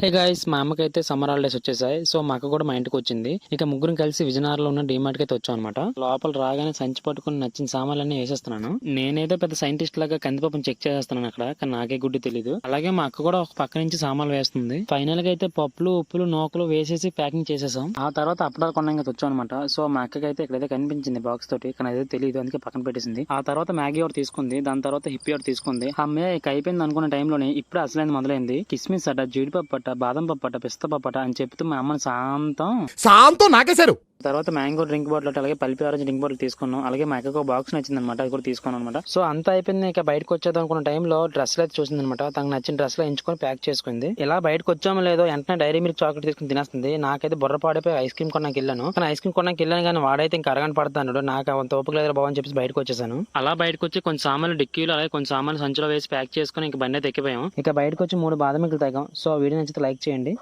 Hey guys, మా అమ్మకైతే summer holidays వచ్చేసాయి. So మా అక్క కూడా మా ఇంటికి వచ్చింది. ఇక ముగ్గురం కలిసి విజయనగరంలో ఉన్న డిమార్ట్ కి అయితే వచ్చాం అనమాట. లోపల రాగానే సంచి పట్టుకుని నచ్చిన సామాన్లన్నీ వేసేస్తున్నాను. నేనైతే పెద్ద సైంటిస్ట్ లాగా కందిపప్పుని చెక్ చేసేస్తున్నాను అక్కడ, కానీ నాకే గుడ్డి తెలీదు. అలాగే మా అక్క కూడా ఒక పక్క నుంచి సామాన్లు వేస్తుంది. ఫైనల్ గా అయితే పప్పులు, ఉప్పులు, నూకలు వేసేసి ప్యాకింగ్ చేసేసాం. ఆ తర్వాత అప్పడాలు కొన్నాక వచ్చాం అనమాట. సో మా అక్కకి అయితే ఇక్కడైతే కనిపించింది బాక్స్ తోటి, కానీ అదే తెలియదు, అందుకే పక్కన పెట్టేసింది. ఆ తర్వాత మ్యాగీ ఒకటి తీసుకుంది, దాని తర్వాత హిప్పీ ఒకటి తీసుకుంది. అమ్మే ఇక అయిపోయింది అనుకున్న టైంలోనే ఇప్పుడు అసలైంది మొదలైంది. కిస్మిస్ అట, జీడిపప్పు అట, బాదం పప్పు అట, పిస్తా పప్పు అట అని చెప్తూ మా అమ్మని శాంతం నాకేశారు. తర్వాత మ్యాంగో డ్రింక్ బాటిల్ అలాగే పల్పి ఆరెంజ్ డ్రింక్ బాటిల్ తీసుకున్నాం. అలాగే మా అక్కకు ఒక బాక్స్ నచ్చింది అనమాట, అది కూడా తీసుకున్నాం అనమాట. సో అంతా అయిపోయింది. ఇక బయటకు వచ్చేది అనుకున్న టైంలో డ్రెస్లు అయితే చూసింది అనమాట. తనకు నచ్చిన డ్రెస్ లో ఎంచుకొని ప్యాక్ చేసుకుంది. ఇలా బయటకు వచ్చామో లేదో వెంటనే డైరీ మిల్క్ చాక్లెట్ తీసుకుని తినేస్తుంది. నాకైతే బుర్ర పాడిపోయి ఐస్ క్రీమ్ కొన్నాకి వెళ్ళాను. కానీ ఐస్ క్రీమ్ కొన్నాకి వెళ్ళాను కానీ వాడైతే ఇంకా అరగంట పడతాడు. నాకు అంత ఓపిక లేదు బావని చెప్పేసి బయటకు వచ్చేసాను. అలా బయటకు వచ్చి కొంచెం సామాన్లు డిక్కీలు అలాగే కొంచెం సామాన్లు సంచిలో వేసి ప్యాక్ చేసుకుని ఇంక బండి అయితే ఎక్కిపోయాం. ఇక బయటకు వచ్చి 3 బాదం మిల్క్ తాగాం. సో వీడియో నచ్చితే లైక్ చేయండి.